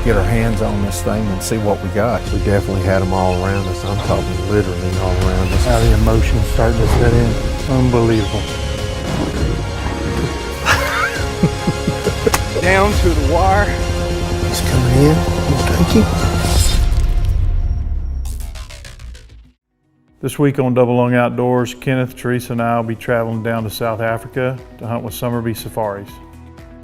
get our hands on this thing and see what we got. We definitely had them all around us. I'm talking literally all around us. Now the emotion's starting to set in. Unbelievable. Down to the wire. He's coming in. Thank you. This week on Double Lung Outdoors, Kenneth, Teresa, and I will be traveling down to South Africa to hunt with Summerbee Safaris.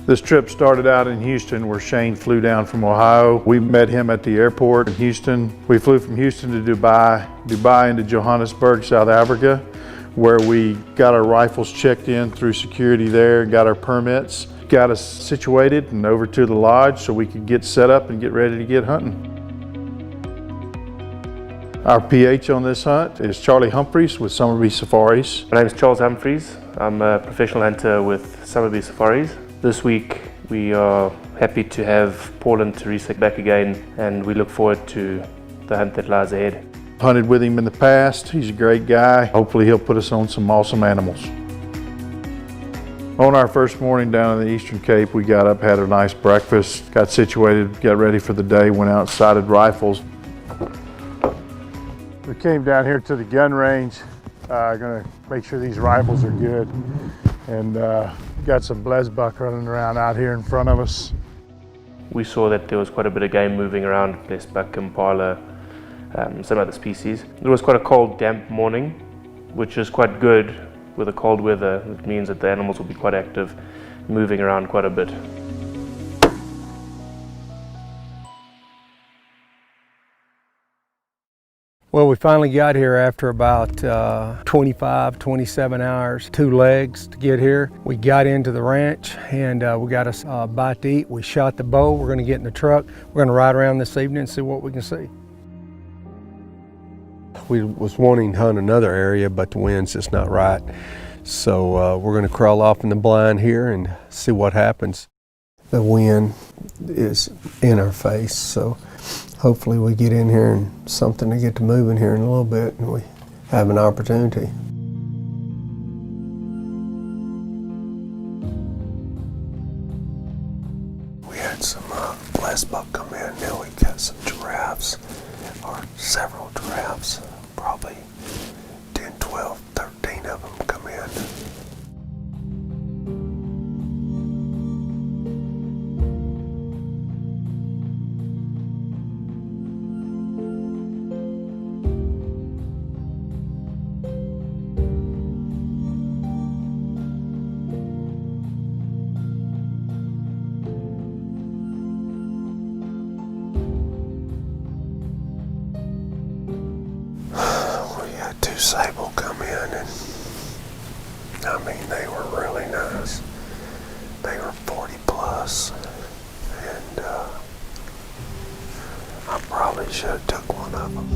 This trip started out in Houston, where Shane flew down from Ohio. We met him at the airport in Houston. We flew from Houston to Dubai into Johannesburg, South Africa, where we got our rifles checked in through security there, got our permits, got us situated and over to the lodge so we could get set up and get ready to get hunting. Our PH on this hunt is Charlie Humphreys with Summerbee Safaris. My name is Charles Humphreys. I'm a professional hunter with Summerbee Safaris. This week we are happy to have Paul and Teresa back again, and we look forward to the hunt that lies ahead. Hunted with him in the past. He's a great guy. Hopefully he'll put us on some awesome animals. On our first morning down in the Eastern Cape, we got up, had a nice breakfast, got situated, got ready for the day, went out, sighted rifles. We came down here to the gun range, gonna make sure these rifles are good, and got some blesbuck running around out here in front of us. We saw that there was quite a bit of game moving around, blesbuck, impala, some other species. It was quite a cold, damp morning, which is quite good with the cold weather. It means that the animals will be quite active, moving around quite a bit. Well, we finally got here after about 25, 27 hours, 2 legs to get here. We got into the ranch and we got us a bite to eat. We shot the bow. We're gonna get in the truck. We're gonna ride around this evening and see what we can see. We was wanting to hunt another area, but the wind's just not right. So we're gonna crawl off in the blind here and see what happens. The wind is in our face, so hopefully we get in here and something to get to moving here in a little bit and we have an opportunity. We had some blesbuck come in, now we've got some giraffes, or several giraffes, probably 10, 12, 13 of them come in. Sable come in, and I mean they were really nice. They were 40 plus, and I probably should have took one of them.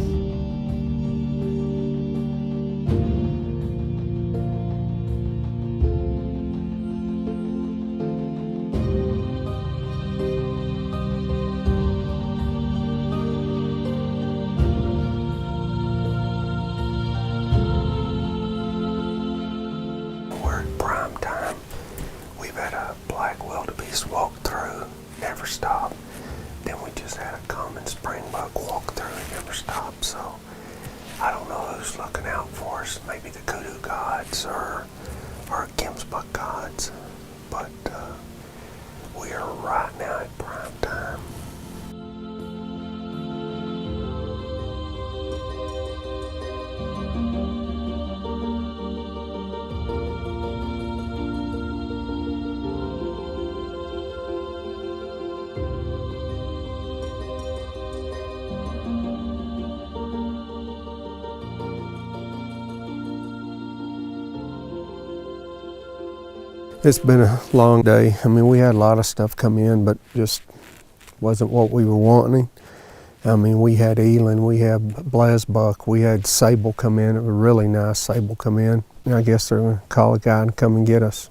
Walk through, never stop. Then we just had a common springbuck walk through and never stop. So I don't know who's looking out for us. Maybe the kudu gods or Kimsbuck gods. But we are right now at prime time. It's been a long day. I mean, we had a lot of stuff come in, but just wasn't what we were wanting. I mean, we had eland, we had blesbuck, we had sable come in, a really nice sable come in. And I guess they're gonna call a guy and come and get us.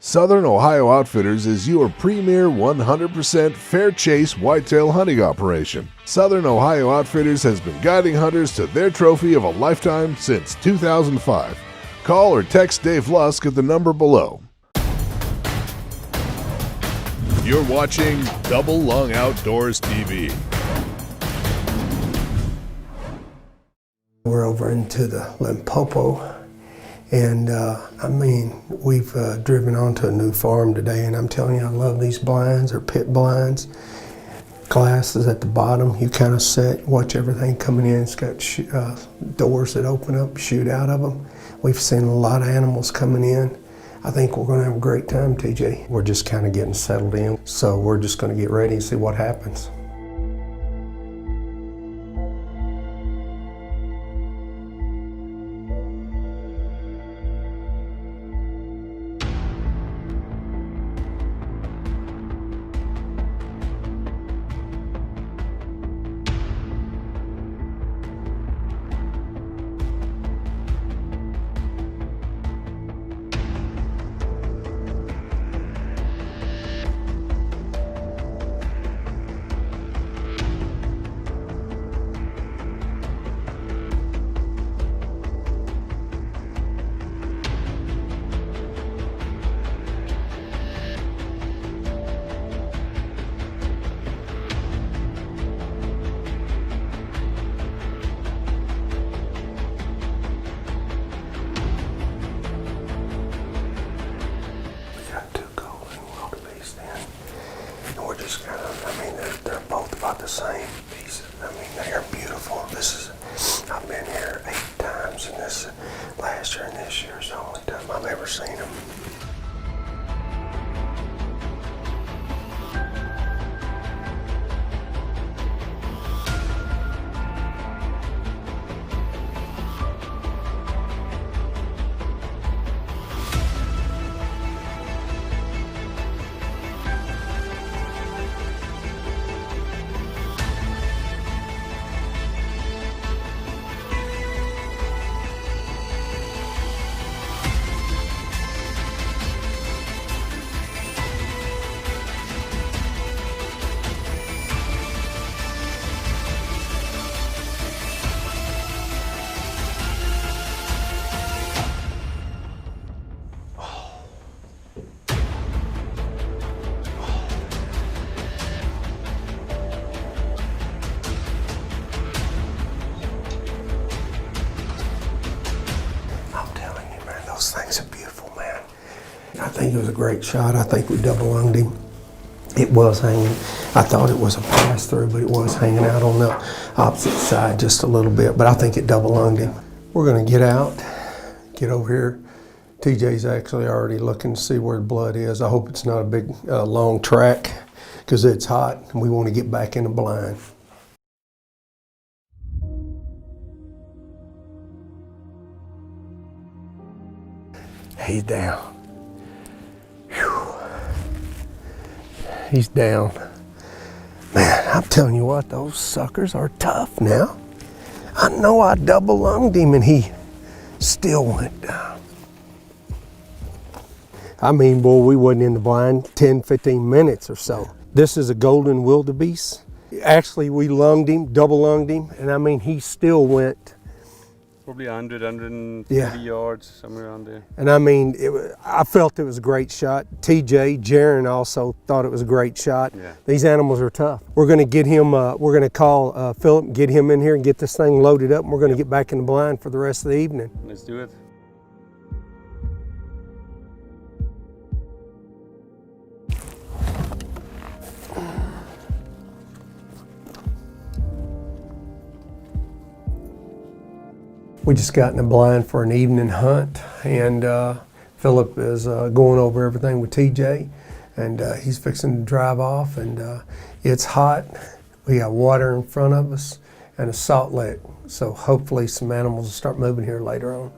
Southern Ohio Outfitters is your premier 100% fair chase whitetail hunting operation. Southern Ohio Outfitters has been guiding hunters to their trophy of a lifetime since 2005. Call or text Dave Lusk at the number below. You're watching Double Lung Outdoors TV. We're over into the Limpopo, and I mean, we've driven onto a new farm today, and I'm telling you, I love these blinds. They're pit blinds. Glass is at the bottom. You kind of sit, watch everything coming in. It's got doors that open up, shoot out of them. We've seen a lot of animals coming in. I think we're going to have a great time, TJ. We're just kind of getting settled in, so we're just going to get ready and see what happens. They're both about the same pieces. I mean, they're beautiful. I've been here 8 times, and this last year and this year is the only time I've ever seen them. Those things are beautiful, man. I think it was a great shot. I think we double lunged him. It was hanging. I thought it was a pass through, but it was hanging out on the opposite side just a little bit, but I think it double lunged him. We're gonna get out, get over here. TJ's actually already looking to see where the blood is. I hope it's not a big, long track, because it's hot and we want to get back in the blind. He's down. Whew. He's down. Man, I'm telling you what, those suckers are tough now. I know I double lunged him and he still went down. I mean, boy, we wasn't in the blind 10, 15 minutes or so. This is a golden wildebeest. Actually, we lunged him, double lunged him, and I mean, he still went. Probably 100, 150 yards, somewhere around there. And I mean, I felt it was a great shot. TJ, Jaron also thought it was a great shot. Yeah. These animals are tough. We're gonna get him, we're gonna call Philip, get him in here and get this thing loaded up, and we're gonna get back in the blind for the rest of the evening. Let's do it. We just got in the blind for an evening hunt, and Philip is going over everything with TJ, and he's fixing to drive off, and it's hot. We got water in front of us and a salt lick, so hopefully some animals will start moving here later on.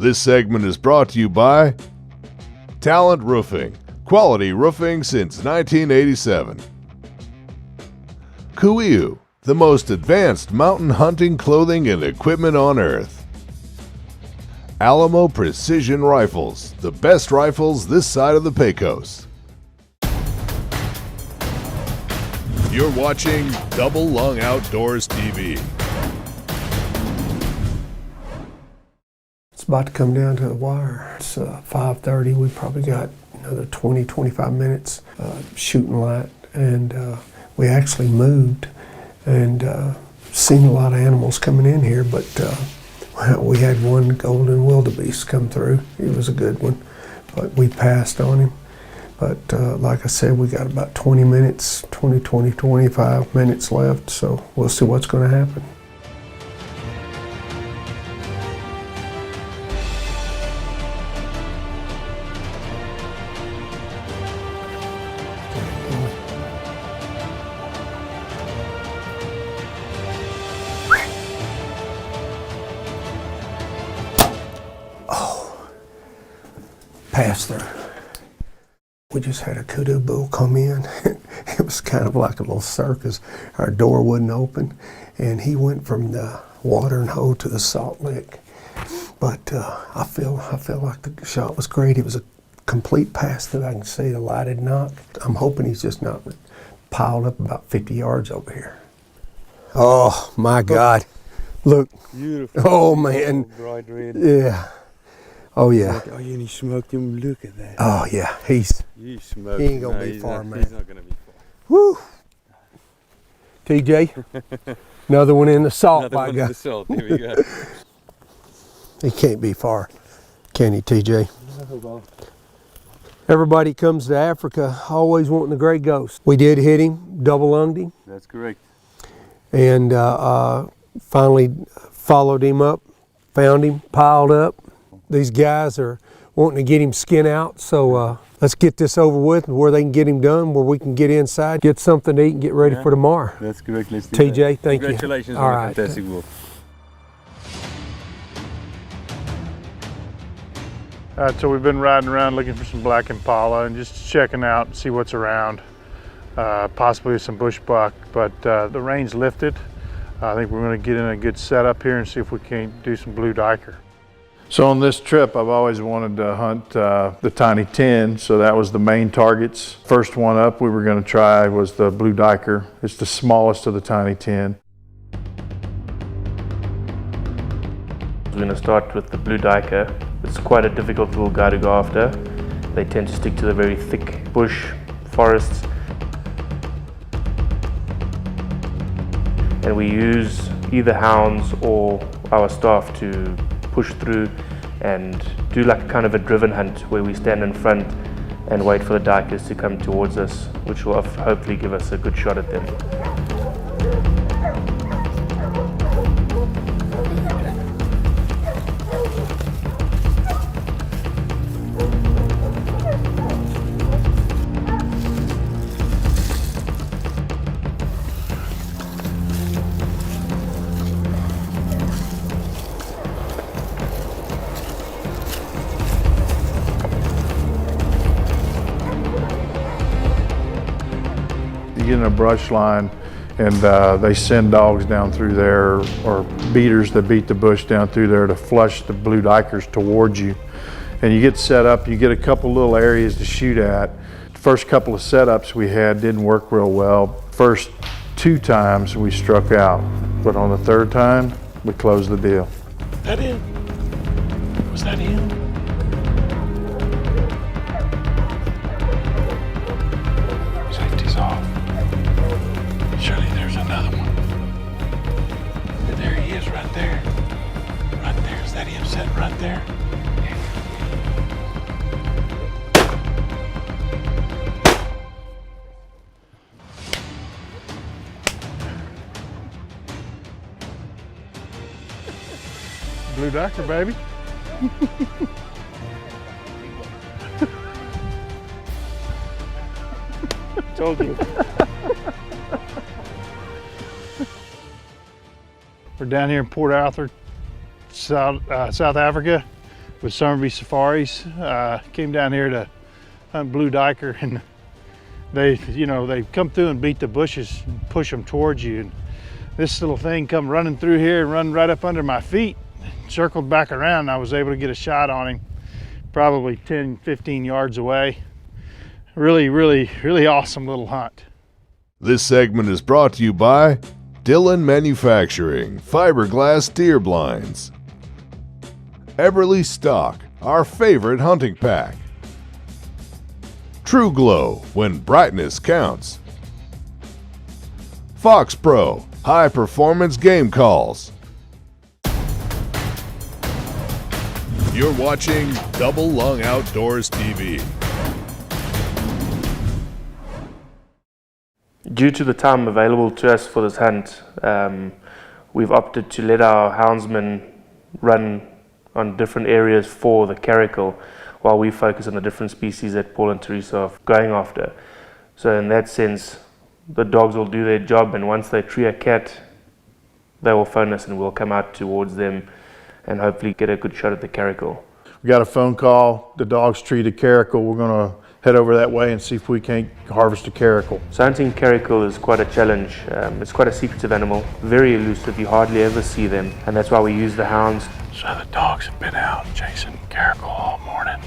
This segment is brought to you by Tallent Roofing, quality roofing since 1987. Kuiu, the most advanced mountain hunting clothing and equipment on earth. Alamo Precision Rifles, the best rifles this side of the Pecos. You're watching Double Lung Outdoors TV. It's about to come down to the wire. It's 5:30. We probably got another 20, 25 minutes shooting light, and we actually moved and seen a lot of animals coming in here, but we had one golden wildebeest come through. He was a good one, but we passed on him. But like I said, we got about 20 minutes, 25 minutes left, so we'll see what's going to happen. Pass through. We just had a kudu bull come in. It was kind of like a little circus. Our door wouldn't open, and he went from the watering hole to the salt lick. But I feel like the shot was great. It was a complete pass through. I can see the lighted knock. I'm hoping he's just not piled up about 50 yards over here. Oh my God! Look. Beautiful. Oh man. Bright red. Yeah. Oh yeah. Oh, and he smoked him. Look at that. Oh yeah. He ain't gonna be far, man. He's not gonna be far. Woo. TJ, another one in the salt, Another one in the salt. Here we go. He can't be far, can he, TJ? Oh, well. Everybody comes to Africa always wanting the gray ghost. We did hit him, double lunged him. That's correct. And finally followed him up, found him, piled up. These guys are wanting to get him skin out, so let's get this over with where they can get him done, where we can get inside, get something to eat, and get ready for tomorrow. That's correct. Let's do TJ, that. thank you. Congratulations All on right. a fantastic wolf. All right, so we've been riding around looking for some black impala and just checking out and see what's around, possibly some bush buck, but the rain's lifted. I think we're going to get in a good setup here and see if we can't do some blue diker. So on this trip, I've always wanted to hunt the tiny 10, so that was the main targets. First one up we were going to try was the blue diker. It's the smallest of the tiny 10. We're going to start with the blue diker. It's quite a difficult little guy to go after. They tend to stick to the very thick bush forests. And we use either hounds or our staff to push through and do like kind of a driven hunt where we stand in front and wait for the dikers to come towards us, which will hopefully give us a good shot at them. You get in a brush line and they send dogs down through there, or beaters that beat the bush down through there to flush the blue dikers towards you. And you get set up, you get a couple little areas to shoot at. The first couple of setups we had didn't work real well. First 2 times we struck out, but on the 3rd time, we closed the deal. That him? Was that him? Safety's off. Surely there's another one. There he is, right there. Right there. Is that him sitting right there? Blue diker, baby. Told you. We're down here in Port Arthur, South Africa. with Summerby Safaris. Came down here to hunt blue diker, and they come through and beat the bushes and push them towards you. And this little thing come running through here and run right up under my feet, circled back around, and I was able to get a shot on him, probably 10, 15 yards away. Really, really, really awesome little hunt. This segment is brought to you by Tallent Manufacturing, fiberglass deer blinds. Eberly Stock, our favorite hunting pack. True Glow, when brightness counts. Fox Pro, high performance game calls. You're watching Double Lung Outdoors TV. Due to the time available to us for this hunt, we've opted to let our houndsmen run on different areas for the caracal while we focus on the different species that Paul and Teresa are going after. So in that sense, the dogs will do their job, and once they tree a cat, they will phone us and we'll come out towards them and hopefully get a good shot at the caracal. We got a phone call, the dogs treat a caracal. We're gonna head over that way and see if we can't harvest a caracal. So hunting caracal is quite a challenge. It's quite a secretive animal, very elusive, you hardly ever see them, and that's why we use the hounds. So the dogs have been out chasing caracal all morning.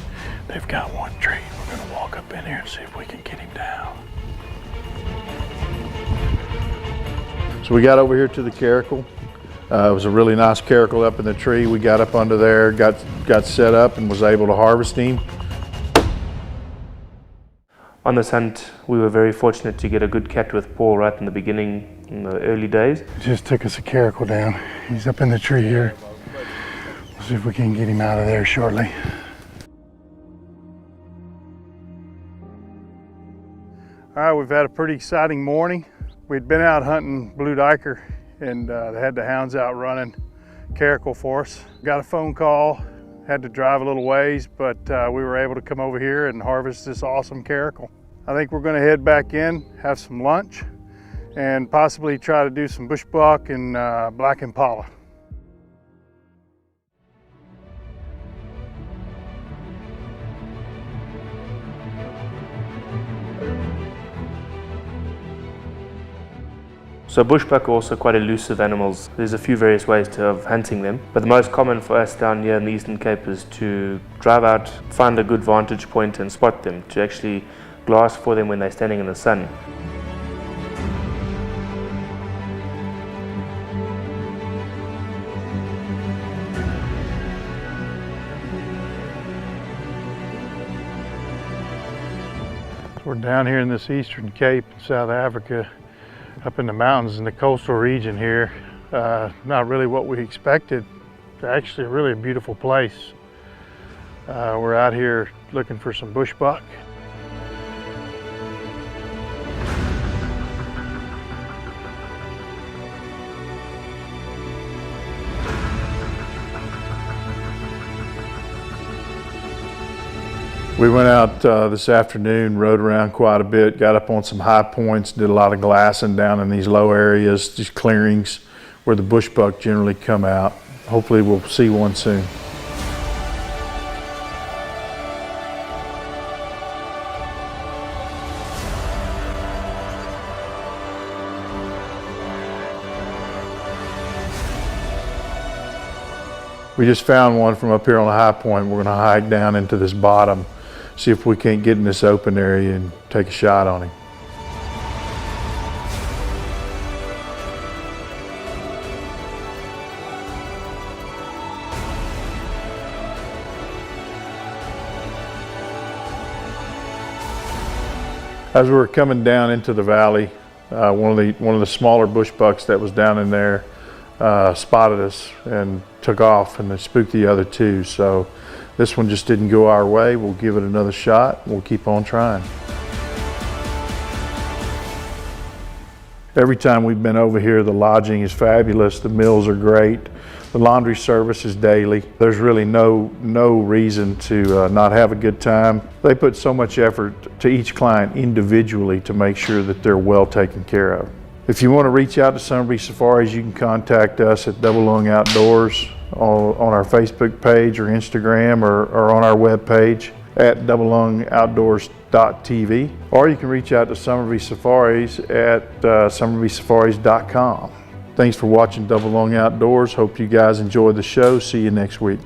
They've got one tree. We're gonna walk up in here and see if we can get him down. So we got over here to the caracal. It was a really nice caracal up in the tree. We got up under there, got set up, and was able to harvest him. On this hunt, we were very fortunate to get a good cat with Paul right in the beginning, in the early days. Just took us a caracal down. He's up in the tree here. We'll see if we can get him out of there shortly. All right, we've had a pretty exciting morning. We'd been out hunting blue diker, and they had the hounds out running caracal for us. Got a phone call, had to drive a little ways, but we were able to come over here and harvest this awesome caracal. I think we're gonna head back in, have some lunch, and possibly try to do some bush buck and black impala. So bushbuck are also quite elusive animals. There's a few various ways of hunting them, but the most common for us down here in the Eastern Cape is to drive out, find a good vantage point and spot them, to actually glass for them when they're standing in the sun. We're down here in this Eastern Cape in South Africa, up in the mountains in the coastal region here. Not really what we expected. Actually really a beautiful place. We're out here looking for some bush buck. We went out this afternoon, rode around quite a bit, got up on some high points, did a lot of glassing down in these low areas, these clearings where the bush buck generally come out. Hopefully we'll see one soon. We just found one from up here on the high point. We're gonna hike down into this bottom, see if we can't get in this open area and take a shot on him. As we were coming down into the valley, one of the smaller bush bucks that was down in there spotted us and took off, and it spooked the other two. So this one just didn't go our way. We'll give it another shot. We'll keep on trying. Every time we've been over here, the lodging is fabulous. The meals are great. The laundry service is daily. There's really no reason to not have a good time. They put so much effort to each client individually to make sure that they're well taken care of. If you want to reach out to Summerby Safaris, you can contact us at Double Lung Outdoors. on our Facebook page or Instagram or on our webpage at doublelungoutdoors.tv, or you can reach out to Summerby Safaris at summerbysafaris.com. Thanks for watching Double Lung Outdoors. Hope you guys enjoyed the show. See you next week.